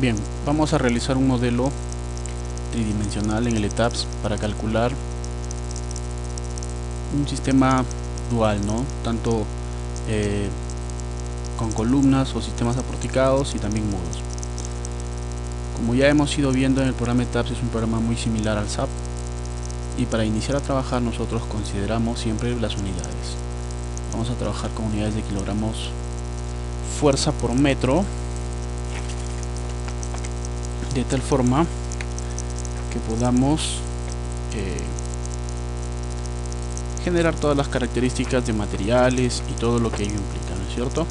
Bien, vamos a realizar un modelo tridimensional en el ETABS para calcular un sistema dual, ¿no? Tanto con columnas o sistemas aporticados y también mudos. Como ya hemos ido viendo en el programa ETABS, es un programa muy similar al SAP, y para iniciar a trabajar nosotros consideramos siempre las unidades. Vamos a trabajar con unidades de kilogramos fuerza por metro, de tal forma que podamos generar todas las características de materiales y todo lo que ello implica, ¿no es cierto?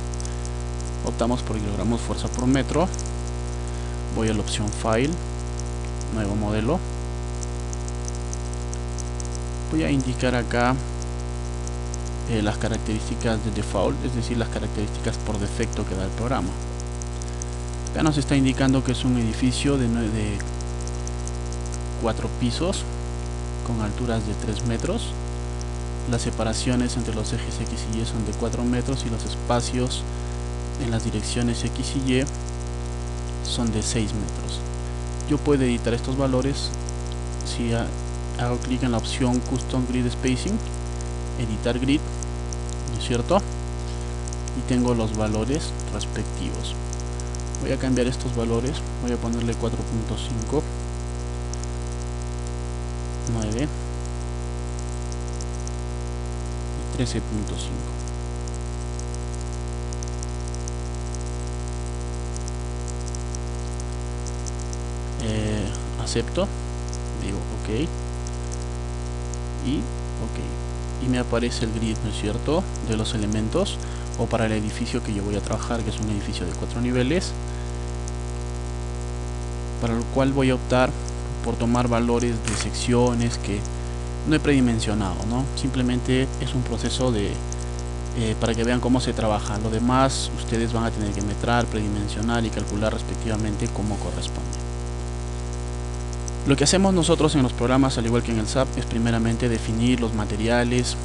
Optamos por kilogramos fuerza por metro. Voy a la opción File, nuevo modelo. Voy a indicar acá las características de default, es decir, las características por defecto que da el programa. Acá nos está indicando que es un edificio de 4 pisos con alturas de 3 metros. Las separaciones entre los ejes X y Y son de 4 metros y los espacios en las direcciones X y Y son de 6 metros. Yo puedo editar estos valores si hago clic en la opción Custom Grid Spacing, editar grid, ¿no es cierto? Y tengo los valores respectivos. Voy a cambiar estos valores, voy a ponerle 4.5, 9 y 13.5. Acepto, digo ok y ok, y me aparece el grid, ¿no es cierto?, de los elementos, o para el edificio que yo voy a trabajar, que es un edificio de 4 niveles, para lo cual voy a optar por tomar valores de secciones que no he predimensionado, ¿no? Simplemente es un proceso de para que vean cómo se trabaja. Lo demás ustedes van a tener que metrar, predimensionar y calcular respectivamente como corresponde. Lo que hacemos nosotros en los programas, al igual que en el SAP, es primeramente definir los materiales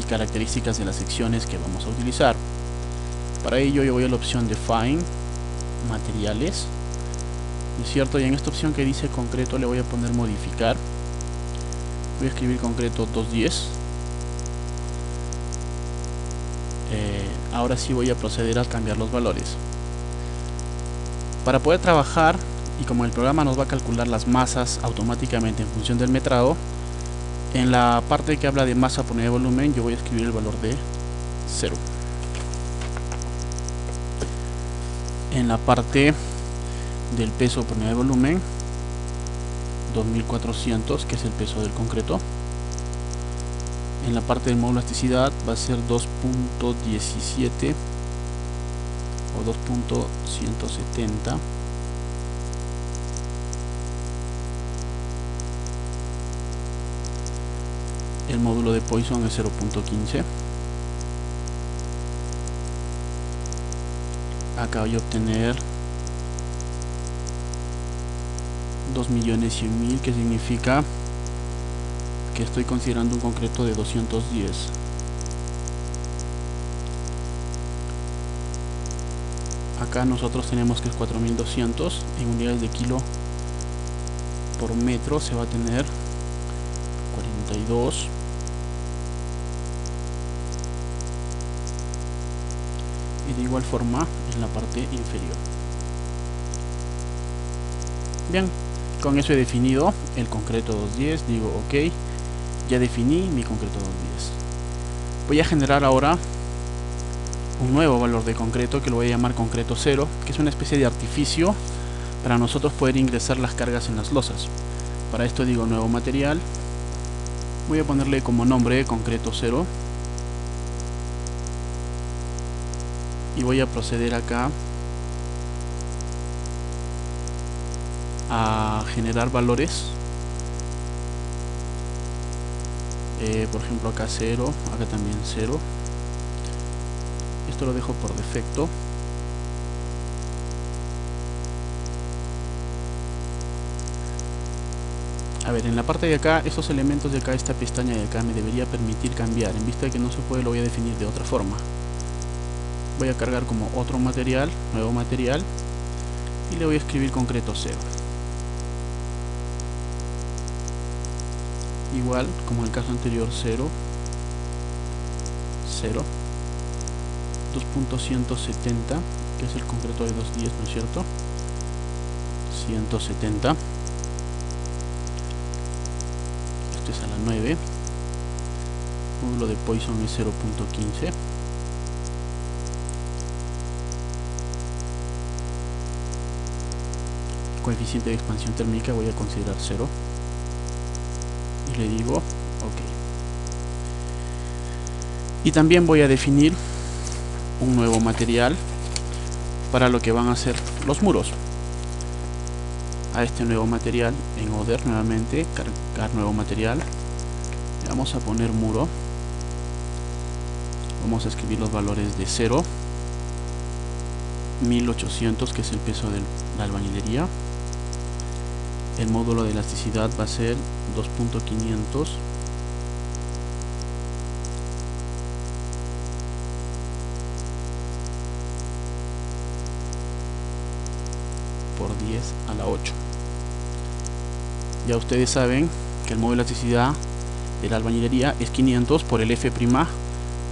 y características de las secciones que vamos a utilizar. Para ello yo voy a la opción Define, materiales, ¿no es cierto? Y en esta opción que dice concreto le voy a poner modificar. Voy a escribir concreto 210. Ahora sí voy a proceder a cambiar los valores. Para poder trabajar, y como el programa nos va a calcular las masas automáticamente en función del metrado, en la parte que habla de masa por unidad de volumen yo voy a escribir el valor de 0. En la parte del peso por unidad de volumen, 2400, que es el peso del concreto. En la parte del módulo elasticidad va a ser 2.17 o 2.170. El módulo de Poisson es 0.15. Acá voy a obtener 2.100.000, que significa que estoy considerando un concreto de 210. Acá nosotros tenemos que es 4.200 en unidades de kilo por metro, se va a tener 42. Y de igual forma en la parte inferior. Bien, con eso he definido el concreto 210, digo ok, ya definí mi concreto 210. Voy a generar ahora un nuevo valor de concreto que lo voy a llamar concreto 0, que es una especie de artificio para nosotros poder ingresar las cargas en las losas. Para esto digo nuevo material, voy a ponerle como nombre concreto 0 y voy a proceder acá a generar valores. Por ejemplo acá 0, acá también 0. Esto lo dejo por defecto. A ver, en la parte de acá, estos elementos de acá, esta pestaña de acá me debería permitir cambiar. En vista de que no se puede, lo voy a definir de otra forma. Voy a cargar como otro material, nuevo material, y le voy a escribir concreto 0. Igual como el caso anterior, 0, 0, 2.170, que es el concreto de 210, ¿no es cierto? 170. Esto es a la 9. Módulo de Poisson es 0.15. Coeficiente de expansión térmica voy a considerar 0. Y le digo OK. Y también voy a definir un nuevo material para lo que van a ser los muros. A este nuevo material en Other, nuevamente cargar nuevo material, le vamos a poner muro. Vamos a escribir los valores de 0, 1800, que es el peso de la albañilería. El módulo de elasticidad va a ser 2.500 por 10 a la 8. Ya ustedes saben que el módulo de elasticidad de la albañilería es 500 por el F'M.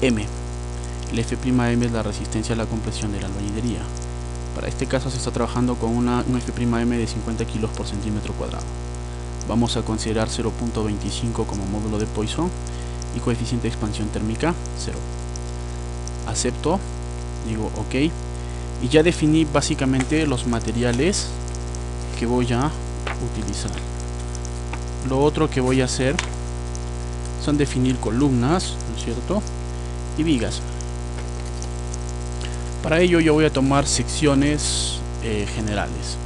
El F'M es la resistencia a la compresión de la albañilería. Para este caso se está trabajando con un F'M de 50 kilos por centímetro cuadrado. Vamos a considerar 0.25 como módulo de Poisson y coeficiente de expansión térmica 0. Acepto, digo OK, y ya definí básicamente los materiales que voy a utilizar. Lo otro que voy a hacer son definir columnas, ¿no es cierto? Y vigas. Para ello yo voy a tomar secciones generales,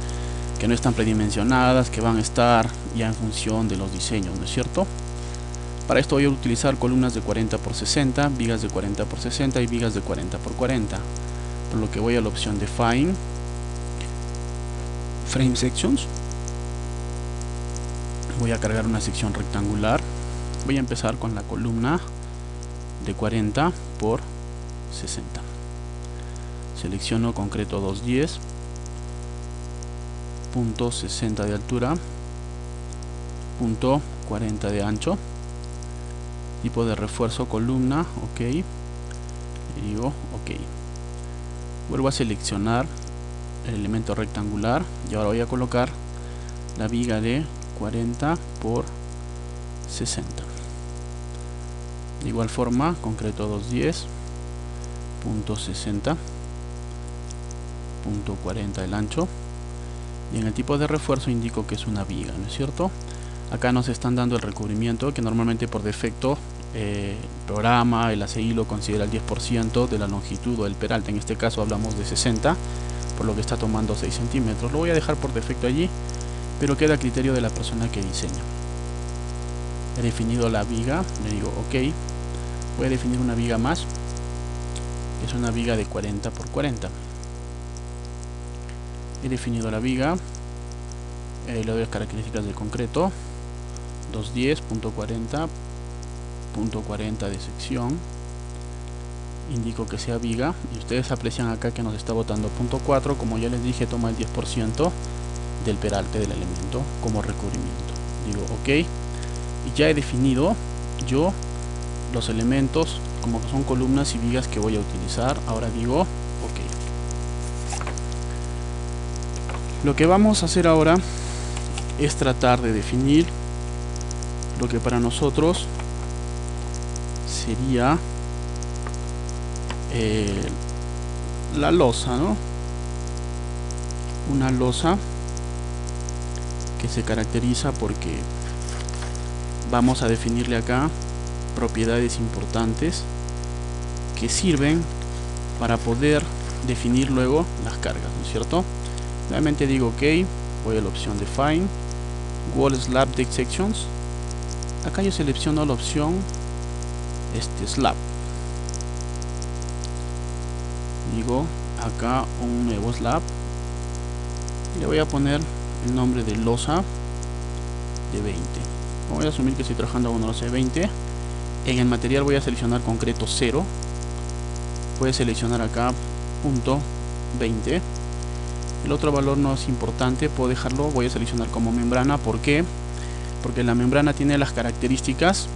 que no están predimensionadas, que van a estar ya en función de los diseños, ¿no es cierto? Para esto voy a utilizar columnas de 40 por 60, vigas de 40 por 60 y vigas de 40 por 40. Por lo que voy a la opción Define, Frame Sections. Voy a cargar una sección rectangular. Voy a empezar con la columna de 40 por 60. Selecciono concreto 210, punto 60 de altura, punto 40 de ancho, tipo de refuerzo columna, OK, y digo OK. Vuelvo a seleccionar el elemento rectangular y ahora voy a colocar la viga de 40 por 60. De igual forma, concreto 210, punto 60, punto 40 el ancho, y en el tipo de refuerzo indico que es una viga, ¿no es cierto? Acá nos están dando el recubrimiento que normalmente por defecto el programa, el ACI lo considera el 10% de la longitud o del peralte. En este caso hablamos de 60, por lo que está tomando 6 centímetros. Lo voy a dejar por defecto allí, pero queda a criterio de la persona que diseña. He definido la viga, le digo OK. Voy a definir una viga más, que es una viga de 40 por 40. He definido la viga, le doy las características del concreto, 210, punto 40, punto 40 de sección, indico que sea viga, y ustedes aprecian acá que nos está botando punto 4, como ya les dije, toma el 10% del peralte del elemento como recubrimiento. Digo OK, y ya he definido yo los elementos como que son columnas y vigas que voy a utilizar. Ahora digo OK. Lo que vamos a hacer ahora es tratar de definir lo que para nosotros sería la losa, ¿no? Una losa que se caracteriza porque vamos a definirle acá propiedades importantes que sirven para poder definir luego las cargas, ¿no es cierto? Nuevamente digo OK, voy a la opción Define, Wall Slab Deck Sections. Acá yo selecciono la opción Slab. Digo acá un nuevo slab y le voy a poner el nombre de losa de 20. Voy a asumir que estoy trabajando con una losa de 20. En el material voy a seleccionar concreto 0. Voy a seleccionar acá punto 20. El otro valor no es importante, puedo dejarlo, voy a seleccionar como membrana. ¿Por qué? Porque la membrana tiene las características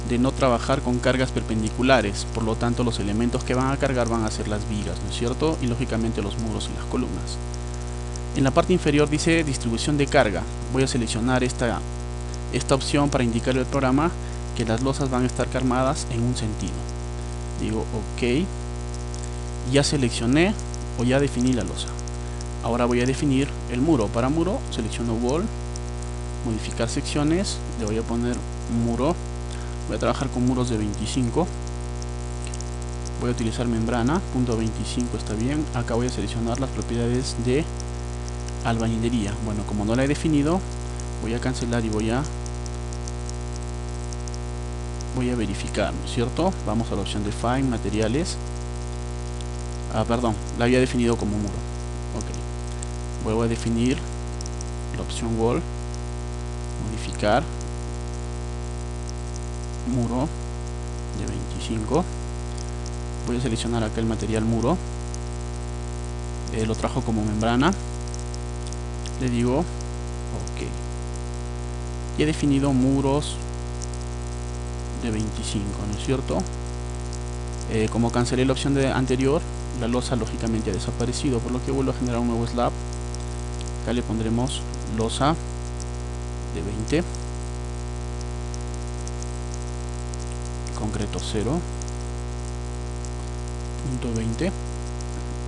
de no trabajar con cargas perpendiculares, por lo tanto los elementos que van a cargar van a ser las vigas, ¿no es cierto? Y lógicamente los muros y las columnas. En la parte inferior dice distribución de carga. Voy a seleccionar esta opción para indicar al programa que las losas van a estar cargadas en un sentido. Digo OK. Ya seleccioné o ya definí la losa. Ahora voy a definir el muro. Para muro selecciono Wall, modificar secciones, le voy a poner muro. Voy a trabajar con muros de 25. Voy a utilizar membrana, punto 25 está bien. Acá voy a seleccionar las propiedades de albañilería. Bueno, como no la he definido, voy a cancelar y voy a verificar, ¿no es cierto? Vamos a la opción de Define, materiales. Perdón, la había definido como muro. Ok. Vuelvo a definir la opción Wall, modificar, muro de 25. Voy a seleccionar acá el material muro, lo trajo como membrana, le digo OK. Y he definido muros de 25, ¿no es cierto? Como cancelé la opción anterior, la losa lógicamente ha desaparecido, por lo que vuelvo a generar un nuevo slab. Acá le pondremos losa de 20, concreto 0, punto 20,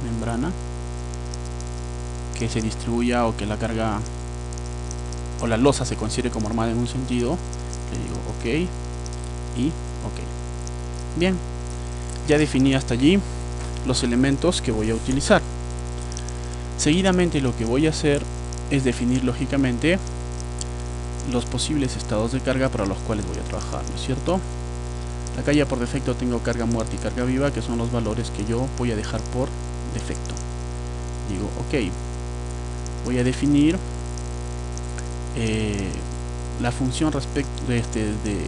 membrana, que se distribuya o que la carga o la losa se considere como armada en un sentido. Le digo OK y OK. Bien, ya definí hasta allí los elementos que voy a utilizar. Seguidamente lo que voy a hacer es definir lógicamente los posibles estados de carga para los cuales voy a trabajar, ¿no es cierto? Acá ya por defecto tengo carga muerta y carga viva, que son los valores que yo voy a dejar por defecto. Digo OK. Voy a definir la función respecto de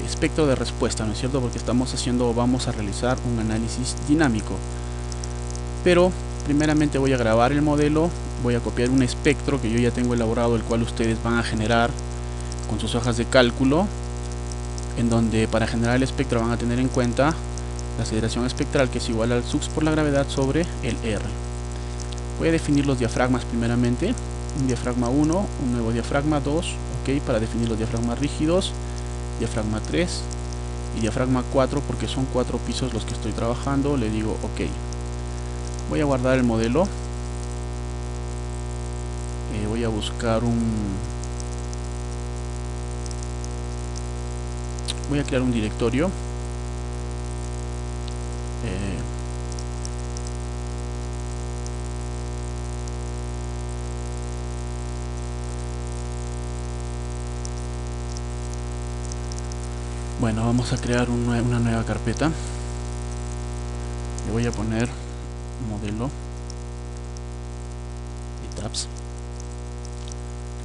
espectro de respuesta, ¿no es cierto? Porque vamos a realizar un análisis dinámico. Pero primeramente voy a grabar el modelo, voy a copiar un espectro que yo ya tengo elaborado, el cual ustedes van a generar con sus hojas de cálculo, en donde para generar el espectro van a tener en cuenta la aceleración espectral, que es igual al sux por la gravedad sobre el R. Voy a definir los diafragmas primeramente, un diafragma 1, un nuevo diafragma 2, OK, para definir los diafragmas rígidos, diafragma 3 y diafragma 4, porque son 4 pisos los que estoy trabajando. Le digo OK. Voy a guardar el modelo, voy a buscar voy a crear un directorio, bueno, vamos a crear una nueva carpeta. Le voy a poner modelo y tabs,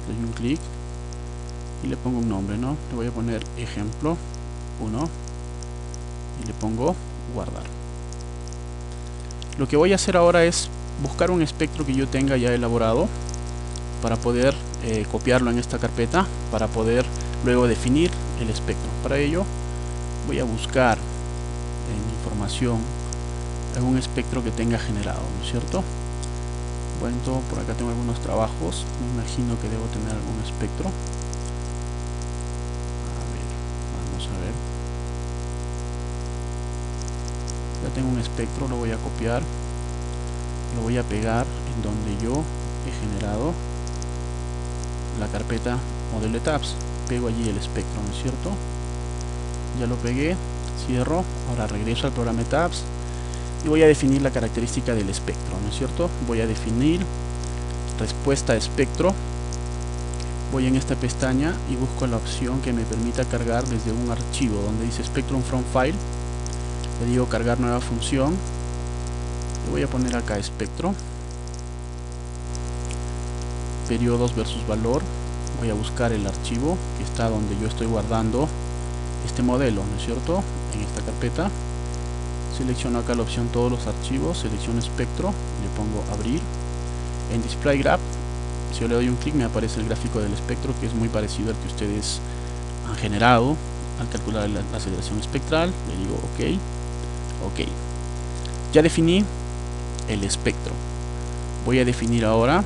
le doy un clic y le pongo un nombre, ¿no? Le voy a poner ejemplo 1 y le pongo guardar. Lo que voy a hacer ahora es buscar un espectro que yo tenga ya elaborado para poder copiarlo en esta carpeta, para poder luego definir el espectro. Para ello voy a buscar en información algún espectro que tenga generado, ¿no es cierto? Bueno, por acá tengo algunos trabajos, me imagino que debo tener algún espectro. A ver, vamos a ver. Ya tengo un espectro, lo voy a copiar, lo voy a pegar en donde yo he generado la carpeta modelo de tabs. Pego allí el espectro, ¿no es cierto? Ya lo pegué, cierro, ahora regreso al programa de tabs y voy a definir la característica del espectro, ¿no es cierto? Voy a definir respuesta a espectro, voy en esta pestaña y busco la opción que me permita cargar desde un archivo donde dice Spectrum from File. Le digo cargar nueva función, le voy a poner acá espectro, periodos versus valor. Voy a buscar el archivo que está donde yo estoy guardando este modelo, ¿no es cierto? En esta carpeta selecciono acá la opción todos los archivos, selecciono espectro, le pongo abrir. en Display Graph, si yo le doy un clic, me aparece el gráfico del espectro, que es muy parecido al que ustedes han generado al calcular la aceleración espectral. Le digo ok. Ya definí el espectro. Voy a definir ahora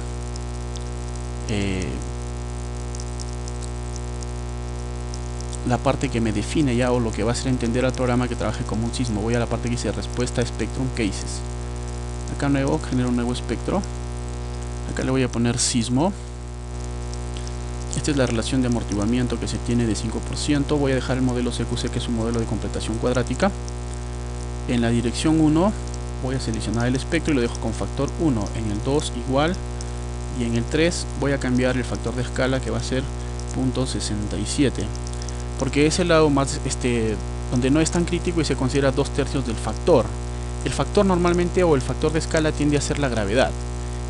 la parte que me define ya, o lo que va a hacer entender al programa que trabaje como un sismo. Voy a la parte que dice respuesta spectrum cases. Acá nuevo, genero un nuevo espectro. Acá le voy a poner sismo. Esta es la relación de amortiguamiento que se tiene de 5%. Voy a dejar el modelo CQC, que es un modelo de completación cuadrática. En la dirección 1 voy a seleccionar el espectro y lo dejo con factor 1. En el 2 igual, y en el 3 voy a cambiar el factor de escala, que va a ser 0.67, porque es el lado más donde no es tan crítico y se considera 2/3 del factor. El factor normalmente, o el factor de escala, tiende a ser la gravedad,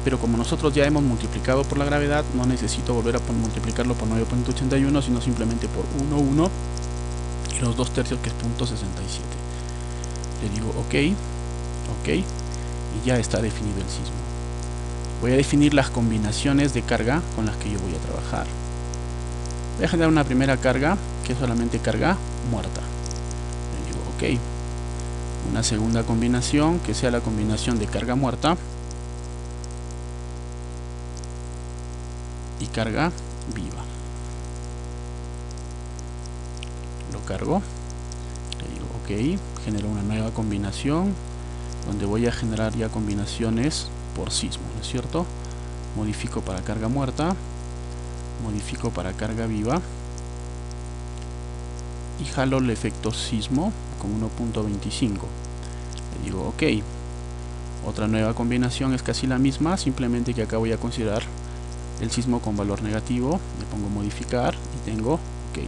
pero como nosotros ya hemos multiplicado por la gravedad, no necesito volver a multiplicarlo por 9.81, sino simplemente por 1 y los 2/3, que es 0.67. Le digo ok, y ya está definido el sismo. Voy a definir las combinaciones de carga con las que yo voy a trabajar. Voy a generar una primera carga, que es solamente carga muerta. Le digo ok. Una segunda combinación, que sea la combinación de carga muerta y carga viva. Lo cargo. Le digo ok. Genero una nueva combinación, donde voy a generar ya combinaciones por sismo, ¿no es cierto? Modifico para carga muerta, modifico para carga viva y jalo el efecto sismo con 1.25. Le digo ok. Otra nueva combinación es casi la misma, simplemente que acá voy a considerar el sismo con valor negativo. Le pongo modificar y tengo ok.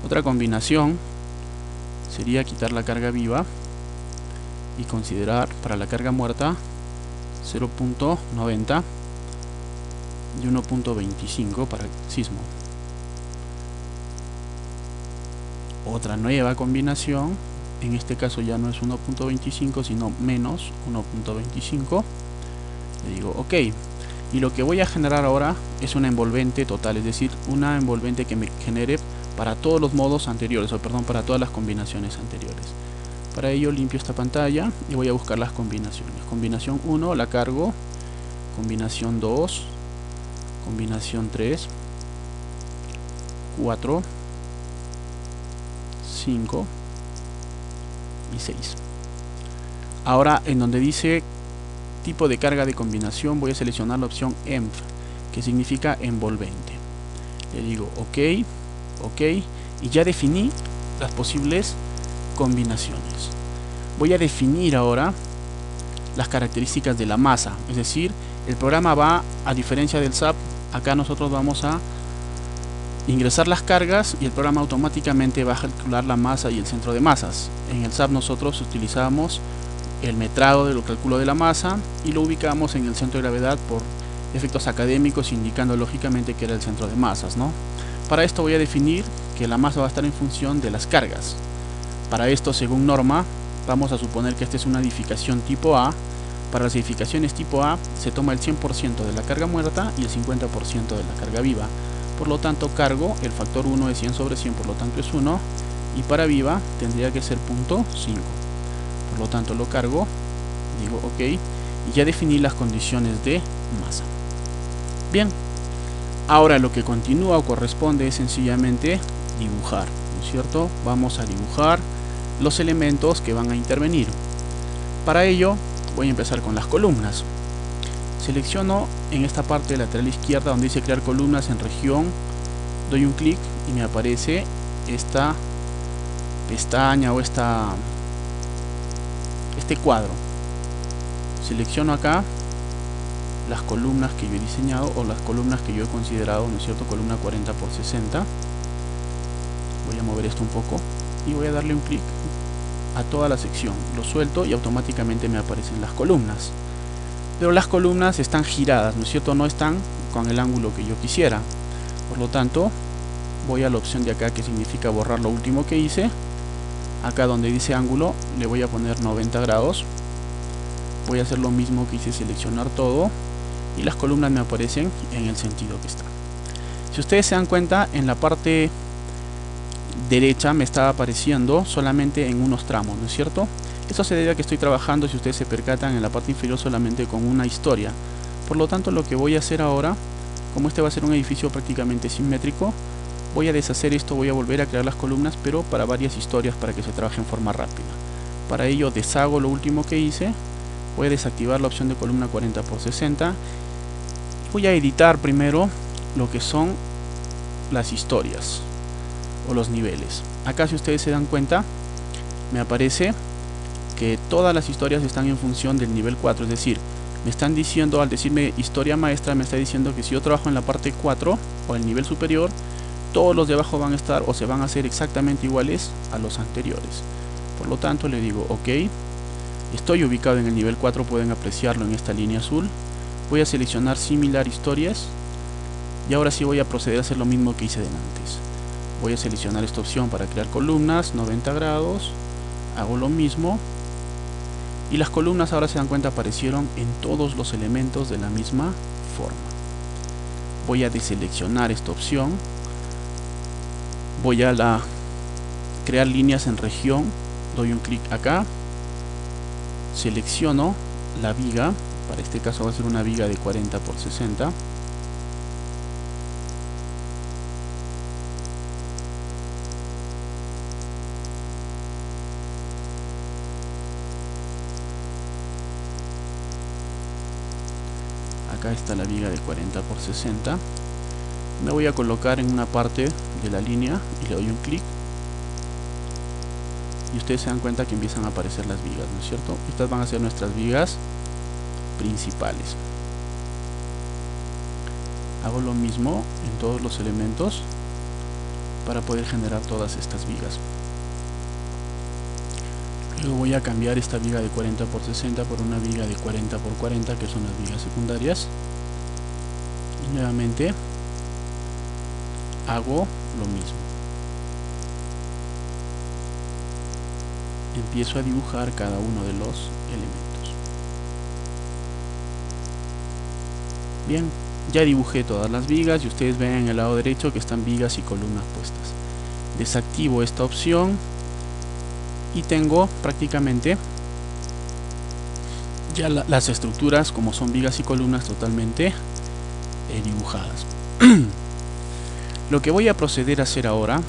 Otra combinación sería quitar la carga viva y considerar para la carga muerta 0.90 y 1.25 para el sismo. Otra nueva combinación, en este caso ya no es 1.25 sino menos 1.25. Le digo ok. Y lo que voy a generar ahora es una envolvente total, es decir, una envolvente que me genere para todos los modos anteriores, o perdón, para todas las combinaciones anteriores. Para ello limpio esta pantalla y voy a buscar las combinaciones. Combinación 1 la cargo, combinación 2, combinación 3, 4, 5 y 6. Ahora, en donde dice tipo de carga de combinación, voy a seleccionar la opción ENV, que significa envolvente. Le digo ok, y ya definí las posibles combinaciones. Voy a definir ahora las características de la masa, es decir, el programa va, a diferencia del SAP, acá nosotros vamos a ingresar las cargas y el programa automáticamente va a calcular la masa y el centro de masas. En el SAP nosotros utilizamos el metrado del cálculo de la masa y lo ubicamos en el centro de gravedad por efectos académicos, indicando lógicamente que era el centro de masas, ¿no? Para esto voy a definir que la masa va a estar en función de las cargas. Para esto, según norma, vamos a suponer que esta es una edificación tipo A. Para las edificaciones tipo A se toma el 100% de la carga muerta y el 50% de la carga viva. Por lo tanto, cargo, el factor 1 es 100 sobre 100, por lo tanto es 1. Y para viva tendría que ser 0.5. Por lo tanto lo cargo, digo ok, y ya definí las condiciones de masa. Bien, ahora lo que continúa o corresponde es sencillamente dibujar, ¿no es cierto? Vamos a dibujar los elementos que van a intervenir. Para ello voy a empezar con las columnas. Selecciono en esta parte lateral izquierda donde dice crear columnas en región, doy un clic y me aparece esta pestaña o este cuadro. Selecciono acá las columnas que yo he diseñado o las columnas que yo he considerado, ¿no es cierto? Columna 40 por 60. Voy a mover esto un poco y voy a darle un clic a toda la sección. Lo suelto y automáticamente me aparecen las columnas. Pero las columnas están giradas, ¿no es cierto? No están con el ángulo que yo quisiera. Por lo tanto, voy a la opción de acá que significa borrar lo último que hice. Acá donde dice ángulo le voy a poner 90 grados. Voy a hacer lo mismo que hice, seleccionar todo y las columnas me aparecen en el sentido que están. Si ustedes se dan cuenta, en la parte derecha me está apareciendo solamente en unos tramos, ¿no es cierto? Esto se debe a que estoy trabajando, si ustedes se percatan, en la parte inferior solamente con una historia. Por lo tanto, lo que voy a hacer ahora, como este va a ser un edificio prácticamente simétrico, voy a deshacer esto, voy a volver a crear las columnas, pero para varias historias, para que se trabaje en forma rápida. Para ello deshago lo último que hice, voy a desactivar la opción de columna 40×60 y voy a editar primero lo que son las historias o los niveles. Acá, si ustedes se dan cuenta, me aparece que todas las historias están en función del nivel 4, es decir, me están diciendo, al decirme historia maestra, me está diciendo que si yo trabajo en la parte 4 o el nivel superior, todos los de abajo van a estar o se van a hacer exactamente iguales a los anteriores. Por lo tanto, le digo ok, estoy ubicado en el nivel 4, pueden apreciarlo en esta línea azul. Voy a seleccionar similar historias y ahora sí voy a proceder a hacer lo mismo que hice de antes. Voy a seleccionar esta opción para crear columnas, 90 grados, hago lo mismo y las columnas, ahora se dan cuenta, aparecieron en todos los elementos de la misma forma. Voy a deseleccionar esta opción, voy a crear líneas en región, doy un clic acá, selecciono la viga, para este caso va a ser una viga de 40×60, acá está la viga de 40×60, me voy a colocar en una parte de la línea y le doy un clic y ustedes se dan cuenta que empiezan a aparecer las vigas, ¿no es cierto? Estas van a ser nuestras vigas principales. Hago lo mismo en todos los elementos para poder generar todas estas vigas. Luego voy a cambiar esta viga de 40×60 por una viga de 40×40, que son las vigas secundarias, y nuevamente hago lo mismo. Empiezo a dibujar cada uno de los elementos. Bien, ya dibujé todas las vigas y ustedes ven en el lado derecho que están vigas y columnas puestas. Desactivo esta opción y tengo prácticamente ya las estructuras, como son vigas y columnas, totalmente dibujadas. Lo que voy a proceder a hacer ahora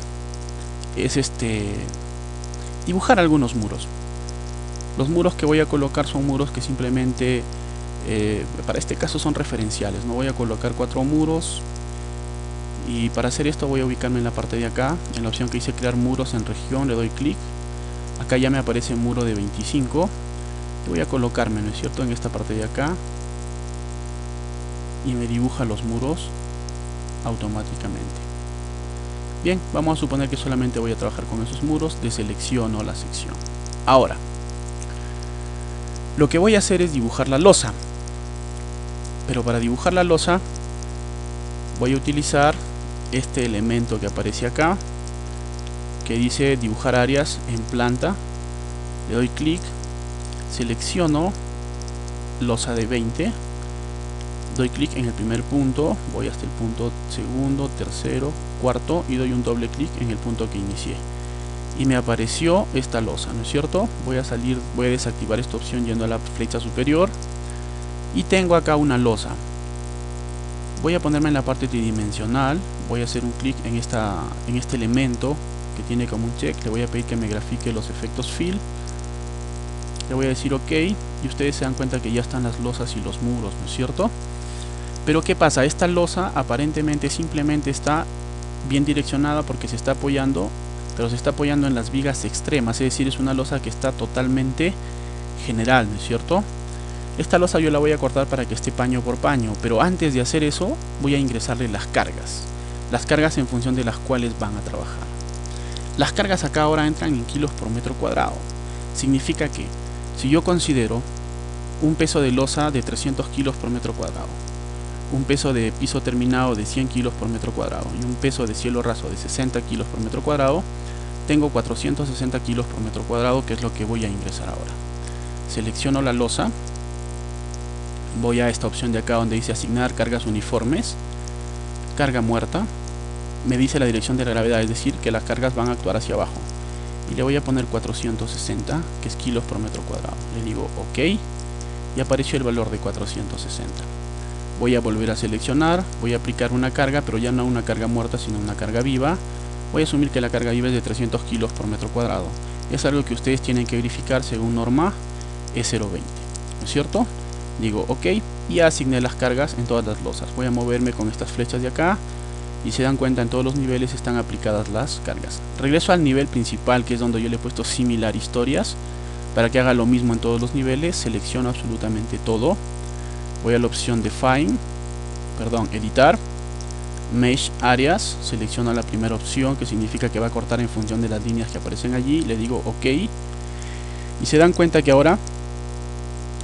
es dibujar algunos muros. Los muros que voy a colocar son muros que simplemente para este caso son referenciales. No voy a colocar 4 muros, y para hacer esto voy a ubicarme en la parte de acá, en la opción que dice crear muros en región, le doy clic. Acá ya me aparece muro de 25 y voy a colocarme, ¿no es cierto?, en esta parte de acá, y me dibuja los muros automáticamente. Bien, vamos a suponer que solamente voy a trabajar con esos muros, deselecciono la sección. Ahora, lo que voy a hacer es dibujar la losa, pero para dibujar la losa voy a utilizar este elemento que aparece acá, que dice dibujar áreas en planta. Le doy clic, selecciono losa de 20, doy clic en el primer punto, voy hasta el punto segundo, tercero, cuarto y doy un doble clic en el punto que inicié y me apareció esta losa, ¿no es cierto? Voy a desactivar esta opción yendo a la flecha superior y tengo acá una losa. Voy a ponerme en la parte tridimensional, voy a hacer un clic en este elemento que tiene como un check, le voy a pedir que me grafique los efectos fill, le voy a decir ok y ustedes se dan cuenta que ya están las losas y los muros, ¿no es cierto? Pero ¿qué pasa? Esta losa aparentemente simplemente está bien direccionada porque se está apoyando, pero se está apoyando en las vigas extremas, es decir, es una losa que está totalmente general, ¿no es cierto? Esta losa yo la voy a cortar para que esté paño por paño, pero antes de hacer eso voy a ingresarle las cargas en función de las cuales van a trabajar. Las cargas acá ahora entran en kilos por metro cuadrado. Significa que si yo considero un peso de losa de 300 kilos por metro cuadrado, un peso de piso terminado de 100 kilos por metro cuadrado y un peso de cielo raso de 60 kilos por metro cuadrado, tengo 460 kilos por metro cuadrado, que es lo que voy a ingresar ahora. Selecciono la losa, voy a esta opción de acá donde dice asignar cargas uniformes, carga muerta, me dice la dirección de la gravedad, es decir que las cargas van a actuar hacia abajo, y le voy a poner 460, que es kilos por metro cuadrado. Le digo ok y apareció el valor de 460. Voy a volver a seleccionar, voy a aplicar una carga, pero ya no una carga muerta sino una carga viva. Voy a asumir que la carga viva es de 300 kilos por metro cuadrado. Es algo que ustedes tienen que verificar según norma E020, ¿no es cierto? Digo ok y ya asigné las cargas en todas las losas. Voy a moverme con estas flechas de acá y se dan cuenta en todos los niveles están aplicadas las cargas. Regreso al nivel principal, que es donde yo le he puesto similar historias, para que haga lo mismo en todos los niveles. Selecciono absolutamente todo, voy a la opción Define, editar, Mesh Areas, selecciono la primera opción, que significa que va a cortar en función de las líneas que aparecen allí. Le digo ok y se dan cuenta que ahora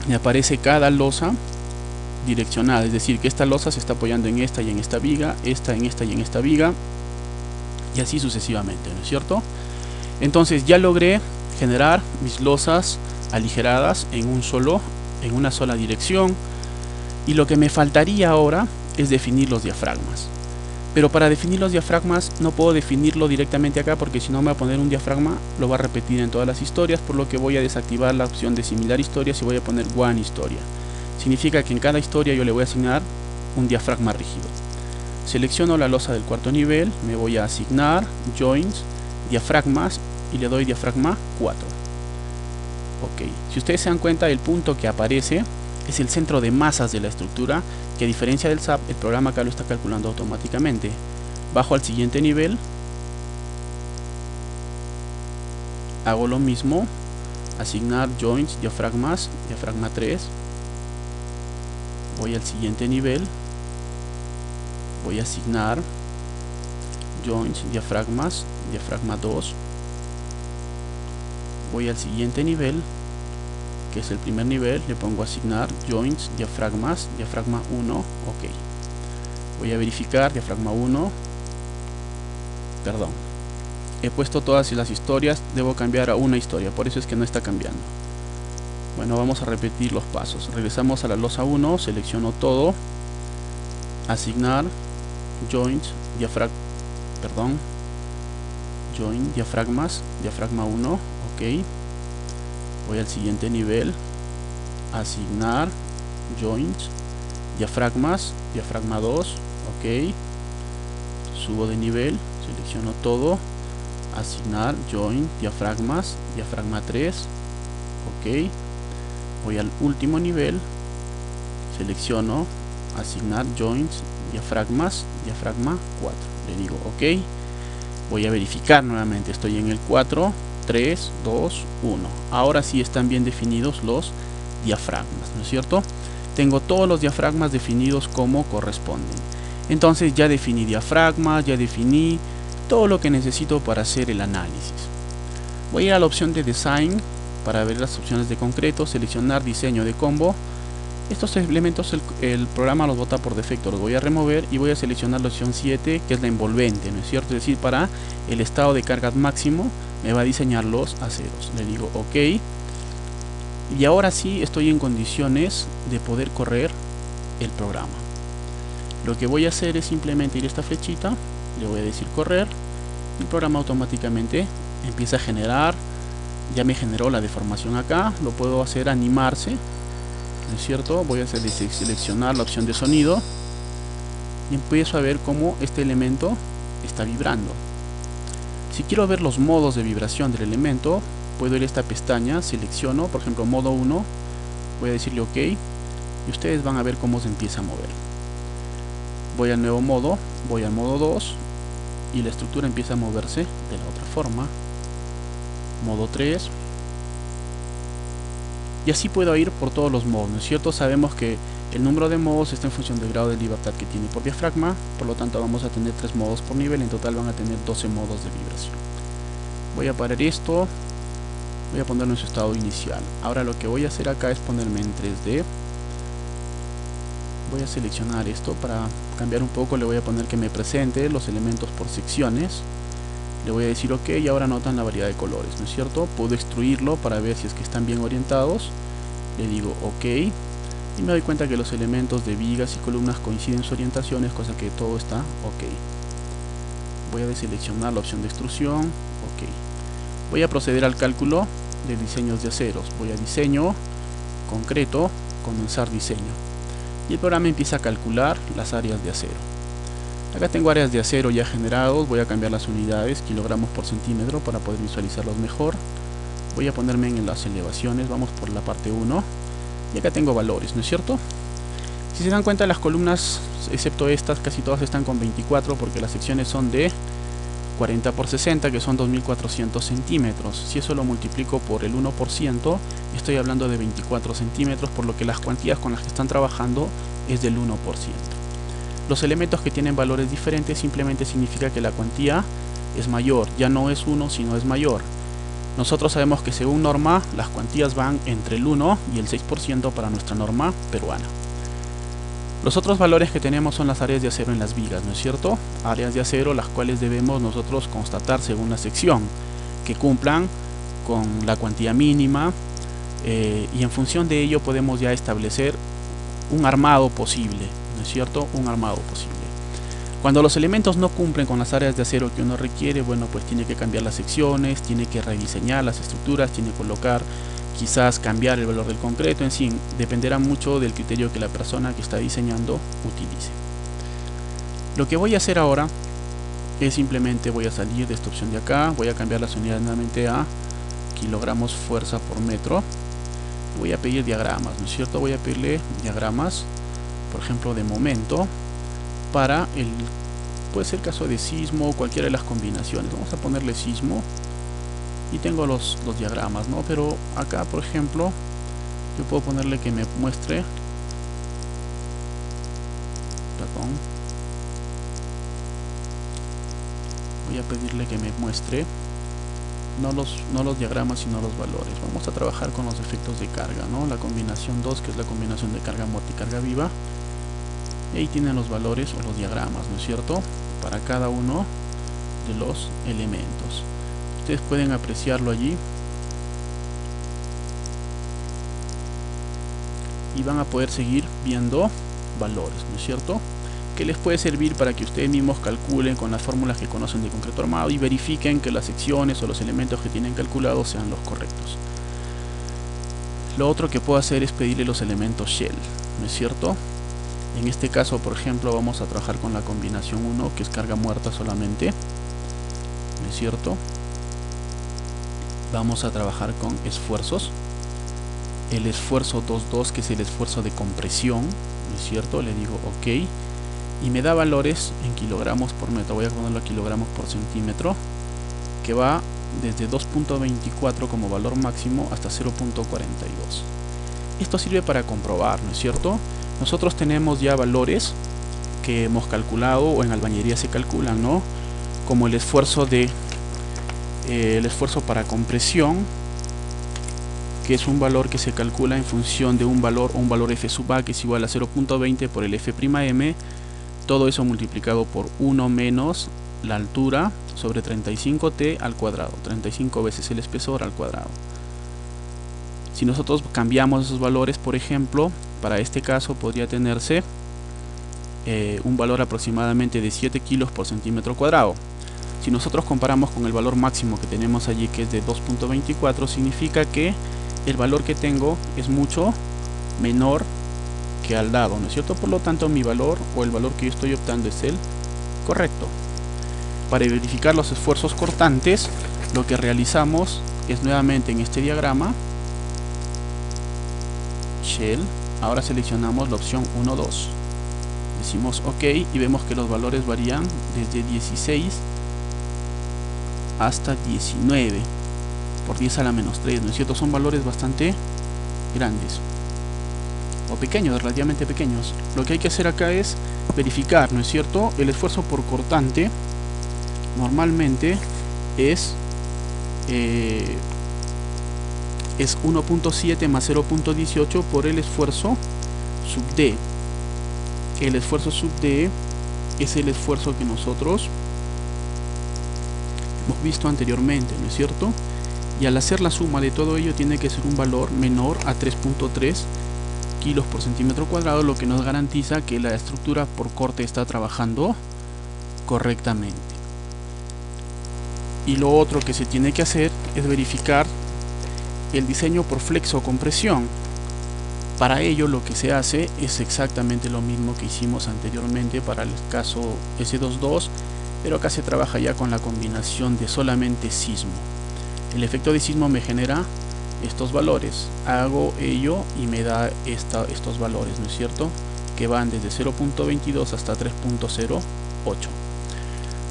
me aparece cada losa direccionada, es decir que esta losa se está apoyando en esta y en esta viga, esta en esta y en esta viga, y así sucesivamente, ¿no es cierto? Entonces ya logré generar mis losas aligeradas en una sola dirección, y lo que me faltaría ahora es definir los diafragmas. Pero para definir los diafragmas no puedo definirlo directamente acá, porque si no me va a poner un diafragma, lo va a repetir en todas las historias, por lo que voy a desactivar la opción de similar historias y voy a poner one historia. Significa que en cada historia yo le voy a asignar un diafragma rígido. Selecciono la losa del cuarto nivel, me voy a asignar joints, diafragmas, y le doy diafragma 4. Ok, si ustedes se dan cuenta, el punto que aparece es el centro de masas de la estructura, que a diferencia del SAP, el programa acá lo está calculando automáticamente. Bajo al siguiente nivel, hago lo mismo, asignar joints, diafragmas, diafragma 3. Voy al siguiente nivel, voy a asignar joints, diafragmas, diafragma 2. Voy al siguiente nivel, que es el primer nivel, le pongo asignar joints, diafragmas, diafragma 1, ok. Voy a verificar, diafragma 1, perdón, he puesto todas las historias, debo cambiar a una historia, por eso es que no está cambiando. Bueno, vamos a repetir los pasos. Regresamos a la losa 1, selecciono todo, asignar joints, joint, diafragmas, diafragma 1, ok. Voy al siguiente nivel, asignar joints, diafragmas, diafragma 2, ok. Subo de nivel, selecciono todo, asignar joint, diafragmas, diafragma 3, ok. Voy al último nivel, selecciono asignar joints, diafragmas, diafragma 4, le digo ok. Voy a verificar nuevamente, estoy en el 4, 3, 2, 1. Ahora sí están bien definidos los diafragmas, ¿no es cierto? Tengo todos los diafragmas definidos como corresponden. Entonces ya definí diafragmas, ya definí todo lo que necesito para hacer el análisis. Voy a ir a la opción de Design para ver las opciones de concreto, seleccionar diseño de combo. Estos elementos el programa los bota por defecto, los voy a remover y voy a seleccionar la opción 7, que es la envolvente, ¿no es cierto? Es decir, para el estado de cargas máximo me va a diseñar los aceros. Le digo ok y ahora sí estoy en condiciones de poder correr el programa. Lo que voy a hacer es simplemente ir a esta flechita, le voy a decir correr, y el programa automáticamente empieza a generar. Ya me generó la deformación acá, lo puedo hacer animarse, ¿no es cierto? Voy a seleccionar la opción de sonido y empiezo a ver cómo este elemento está vibrando. Si quiero ver los modos de vibración del elemento, puedo ir a esta pestaña, selecciono, por ejemplo, modo 1, voy a decirle ok, y ustedes van a ver cómo se empieza a mover. Voy al nuevo modo, voy al modo 2, y la estructura empieza a moverse de la otra forma. Modo 3, y así puedo ir por todos los modos, ¿no es cierto? Sabemos que el número de modos está en función del grado de libertad que tiene por diafragma, por lo tanto vamos a tener 3 modos por nivel, en total van a tener 12 modos de vibración. Voy a parar esto, voy a ponerlo en su estado inicial. Ahora lo que voy a hacer acá es ponerme en 3D. Voy a seleccionar esto para cambiar un poco, le voy a poner que me presente los elementos por secciones. Le voy a decir ok y ahora notan la variedad de colores, ¿no es cierto? Puedo extruirlo para ver si es que están bien orientados. Le digo ok. y me doy cuenta que los elementos de vigas y columnas coinciden en sus orientaciones, cosa que todo está ok. Voy a deseleccionar la opción de extrusión, ok. Voy a proceder al cálculo de diseños de aceros. Voy a diseño, concreto, comenzar diseño, y el programa empieza a calcular las áreas de acero. Acá tengo áreas de acero ya generados. Voy a cambiar las unidades, kilogramos por centímetro, para poder visualizarlos mejor. Voy a ponerme en las elevaciones, vamos por la parte 1, y acá tengo valores, ¿no es cierto? Si se dan cuenta, las columnas, excepto estas, casi todas están con 24, porque las secciones son de 40 por 60, que son 2400 centímetros. Si eso lo multiplico por el 1%, estoy hablando de 24 centímetros, por lo que las cuantías con las que están trabajando es del 1%. Los elementos que tienen valores diferentes simplemente significa que la cuantía es mayor, ya no es 1, sino es mayor. Nosotros sabemos que según norma, las cuantías van entre el 1 y el 6% para nuestra norma peruana. Los otros valores que tenemos son las áreas de acero en las vigas, ¿no es cierto? Áreas de acero las cuales debemos nosotros constatar según la sección, que cumplan con la cuantía mínima, y en función de ello podemos ya establecer un armado posible, ¿no es cierto? Un armado posible. Cuando los elementos no cumplen con las áreas de acero que uno requiere, bueno, pues tiene que cambiar las secciones, tiene que rediseñar las estructuras, tiene que colocar, quizás cambiar el valor del concreto, en fin, dependerá mucho del criterio que la persona que está diseñando utilice. Lo que voy a hacer ahora es simplemente voy a salir de esta opción de acá, voy a cambiar las unidades nuevamente a kilogramos fuerza por metro. Voy a pedir diagramas, ¿no es cierto? Voy a pedirle diagramas, por ejemplo, de momento, para el, puede ser caso de sismo o cualquiera de las combinaciones. Vamos a ponerle sismo y tengo los diagramas, ¿no? Pero acá, por ejemplo, yo puedo ponerle que me muestre, perdón, voy a pedirle que me muestre no los diagramas, sino los valores. Vamos a trabajar con los efectos de carga, ¿no? La combinación 2, que es la combinación de carga muerta y carga viva. Y ahí tienen los valores o los diagramas, ¿no es cierto? Para cada uno de los elementos. Ustedes pueden apreciarlo allí. Y van a poder seguir viendo valores, ¿no es cierto? Que les puede servir para que ustedes mismos calculen con las fórmulas que conocen de concreto armado y verifiquen que las secciones o los elementos que tienen calculados sean los correctos. Lo otro que puedo hacer es pedirle los elementos shell, ¿no es cierto? En este caso, por ejemplo, vamos a trabajar con la combinación 1, que es carga muerta solamente, ¿no es cierto? Vamos a trabajar con esfuerzos. El esfuerzo 2.2, que es el esfuerzo de compresión, ¿no es cierto? Le digo OK. Y me da valores en kilogramos por metro. Voy a ponerlo a kilogramos por centímetro, que va desde 2.24 como valor máximo hasta 0.42. Esto sirve para comprobar, ¿no es cierto? Nosotros tenemos ya valores que hemos calculado, o en albañilería se calculan, ¿no? Como el esfuerzo para compresión, que es un valor que se calcula en función de un valor F sub A, que es igual a 0.20 por el F'M. Todo eso multiplicado por 1 menos la altura sobre 35t al cuadrado, 35 veces el espesor al cuadrado. Si nosotros cambiamos esos valores, por ejemplo, para este caso podría tenerse un valor aproximadamente de 7 kilos por centímetro cuadrado. Si nosotros comparamos con el valor máximo que tenemos allí, que es de 2.24, significa que el valor que tengo es mucho menor que al dado, ¿no es cierto? Por lo tanto, mi valor o el valor que yo estoy optando es el correcto. Para verificar los esfuerzos cortantes, lo que realizamos es nuevamente en este diagrama shell. Ahora seleccionamos la opción 1, 2, decimos OK y vemos que los valores varían desde 16 hasta 19 por 10 a la menos 3, ¿no es cierto? Son valores bastante grandes o pequeños, relativamente pequeños. Lo que hay que hacer acá es verificar, ¿no es cierto? El esfuerzo por cortante normalmente es 1.7 más 0.18 por el esfuerzo sub D. El esfuerzo sub D es el esfuerzo que nosotros hemos visto anteriormente, ¿no es cierto? Y al hacer la suma de todo ello tiene que ser un valor menor a 3.3 kilos por centímetro cuadrado, lo que nos garantiza que la estructura por corte está trabajando correctamente. Y lo otro que se tiene que hacer es verificar el diseño por flexo o compresión. Para ello lo que se hace es exactamente lo mismo que hicimos anteriormente para el caso S22, pero acá se trabaja ya con la combinación de solamente sismo. El efecto de sismo me genera estos valores, hago ello y me da estos valores, ¿no es cierto?, que van desde 0.22 hasta 3.08.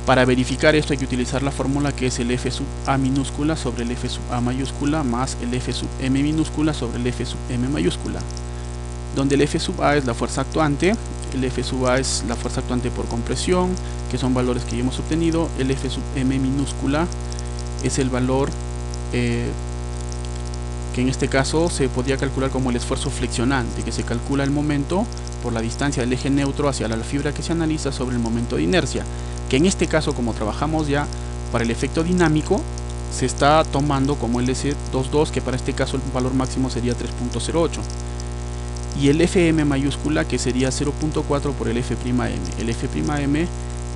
Para verificar esto hay que utilizar la fórmula que es el F sub A minúscula sobre el F sub A mayúscula más el F sub M minúscula sobre el F sub M mayúscula, donde el F sub A es la fuerza actuante, el F sub A es la fuerza actuante por compresión, que son valores que ya hemos obtenido, el F sub M minúscula es el valor que en este caso se podría calcular como el esfuerzo flexionante, que se calcula el momento por la distancia del eje neutro hacia la fibra que se analiza sobre el momento de inercia, que en este caso, como trabajamos ya para el efecto dinámico, se está tomando como el S22, que para este caso el valor máximo sería 3.08, y el Fm mayúscula, que sería 0.4 por el F'M. El F'M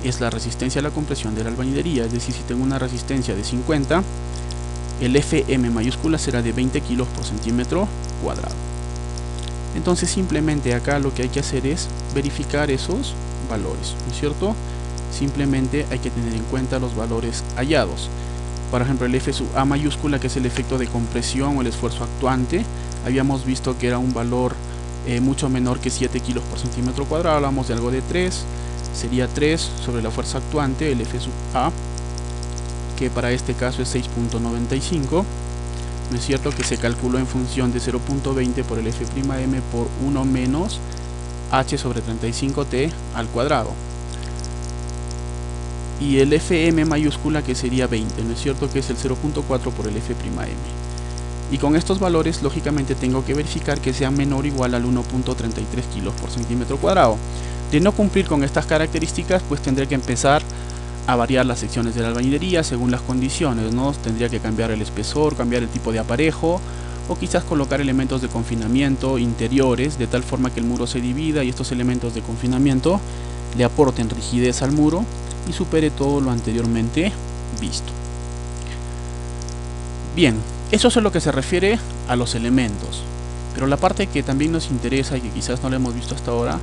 es la resistencia a la compresión de la albañilería, es decir, si tengo una resistencia de 50, el Fm mayúscula será de 20 kilos por centímetro cuadrado. Entonces simplemente acá lo que hay que hacer es verificar esos valores, ¿no es cierto? Simplemente hay que tener en cuenta los valores hallados. Por ejemplo, el F sub A mayúscula, que es el efecto de compresión o el esfuerzo actuante, habíamos visto que era un valor mucho menor que 7 kilos por centímetro cuadrado. Hablamos de algo de 3, sería 3 sobre la fuerza actuante, el F sub A, que para este caso es 6.95, ¿no es cierto?, que se calculó en función de 0.20 por el F'M por 1 menos h sobre 35t al cuadrado. Y el Fm mayúscula, que sería 20, ¿no es cierto?, que es el 0.4 por el F'M. Y con estos valores lógicamente tengo que verificar que sean menor o igual al 1.33 kilos por centímetro cuadrado. De no cumplir con estas características, pues tendré que empezar a variar las secciones de la albañilería según las condiciones, ¿no? Tendría que cambiar el espesor, cambiar el tipo de aparejo, o quizás colocar elementos de confinamiento interiores de tal forma que el muro se divida y estos elementos de confinamiento le aporten rigidez al muro y supere todo lo anteriormente visto. Bien, eso es lo que se refiere a los elementos, pero la parte que también nos interesa y que quizás no la hemos visto hasta ahora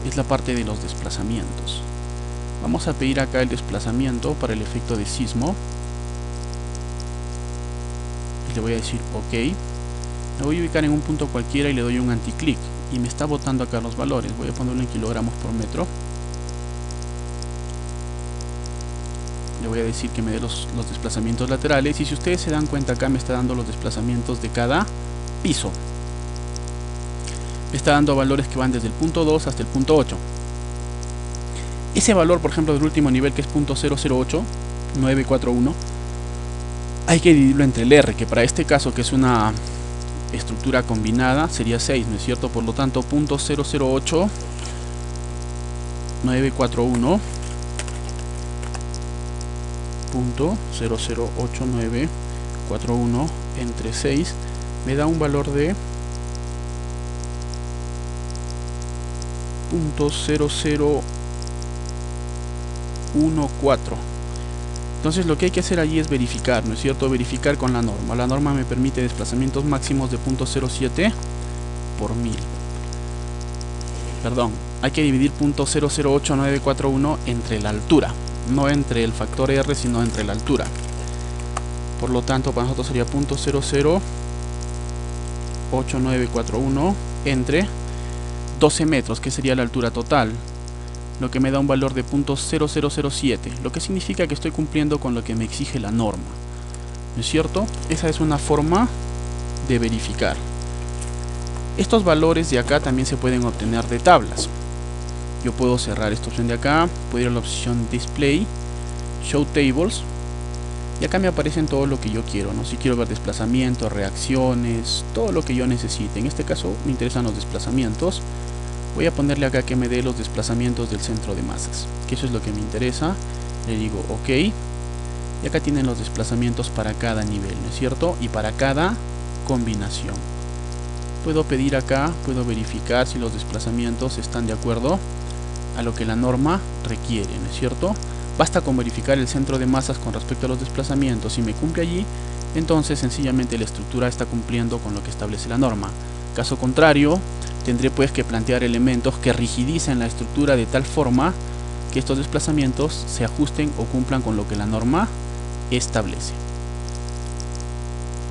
es la parte de los desplazamientos. Vamos a pedir acá el desplazamiento para el efecto de sismo y le voy a decir OK. Me voy a ubicar en un punto cualquiera y le doy un anticlic y me está botando acá los valores. Voy a ponerlo en kilogramos por metro. Le voy a decir que me dé los desplazamientos laterales, y si ustedes se dan cuenta acá me está dando los desplazamientos de cada piso. Me está dando valores que van desde el punto 2 hasta el punto 8. Ese valor, por ejemplo, del último nivel, que es .008941, hay que dividirlo entre el R, que para este caso, que es una estructura combinada, sería 6, ¿no es cierto? Por lo tanto, .008941 .008941 entre 6 me da un valor de .0014. Entonces lo que hay que hacer allí es verificar, ¿no es cierto? Verificar con la norma. La norma me permite desplazamientos máximos de .07 por 1000. Perdón, hay que dividir .008941 entre la altura, no entre el factor R, sino entre la altura. Por lo tanto, para nosotros sería .008941 entre 12 metros, que sería la altura total, lo que me da un valor de .0007, lo que significa que estoy cumpliendo con lo que me exige la norma, ¿no es cierto? Esa es una forma de verificar. Estos valores de acá también se pueden obtener de tablas. Yo puedo cerrar esta opción de acá, puedo ir a la opción Display, Show Tables, y acá me aparecen todo lo que yo quiero, ¿no? Si quiero ver desplazamientos, reacciones, todo lo que yo necesite. En este caso me interesan los desplazamientos. Voy a ponerle acá que me dé los desplazamientos del centro de masas, que eso es lo que me interesa. Le digo OK, y acá tienen los desplazamientos para cada nivel, ¿no es cierto? Y para cada combinación. puedo pedir acá, puedo verificar si los desplazamientos están de acuerdo a lo que la norma requiere, ¿no es cierto? Basta con verificar el centro de masas con respecto a los desplazamientos. Si me cumple allí, entonces sencillamente la estructura está cumpliendo con lo que establece la norma. Caso contrario, tendré pues que plantear elementos que rigidicen la estructura de tal forma que estos desplazamientos se ajusten o cumplan con lo que la norma establece.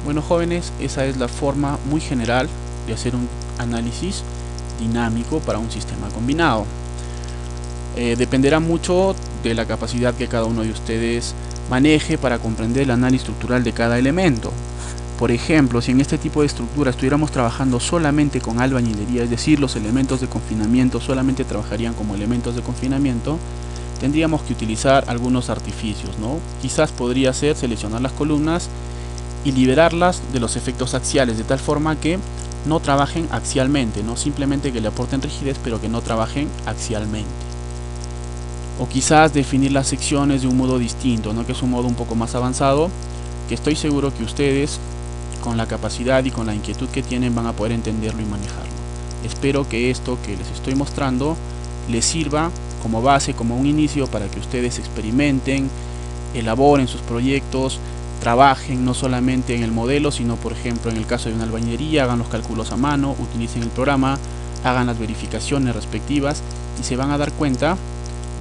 Bueno, jóvenes, esa es la forma muy general de hacer un análisis dinámico para un sistema combinado. Dependerá mucho de la capacidad que cada uno de ustedes maneje para comprender el análisis estructural de cada elemento. Por ejemplo, si en este tipo de estructura estuviéramos trabajando solamente con albañilería, es decir, los elementos de confinamiento solamente trabajarían como elementos de confinamiento, tendríamos que utilizar algunos artificios, ¿no? Quizás podría ser seleccionar las columnas y liberarlas de los efectos axiales, de tal forma que no trabajen axialmente, ¿no? Simplemente que le aporten rigidez, pero que no trabajen axialmente. O quizás definir las secciones de un modo distinto, ¿no? Que es un modo un poco más avanzado, que estoy seguro que ustedes, con la capacidad y con la inquietud que tienen, van a poder entenderlo y manejarlo. Espero que esto que les estoy mostrando les sirva como base, como un inicio para que ustedes experimenten, elaboren sus proyectos, trabajen no solamente en el modelo, sino por ejemplo en el caso de una albañilería, hagan los cálculos a mano, utilicen el programa, hagan las verificaciones respectivas y se van a dar cuenta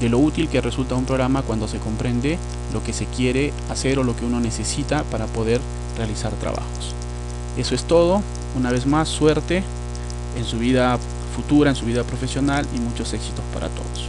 de lo útil que resulta un programa cuando se comprende lo que se quiere hacer o lo que uno necesita para poder realizar trabajos. Eso es todo. Una vez más, suerte en su vida futura, en su vida profesional y muchos éxitos para todos.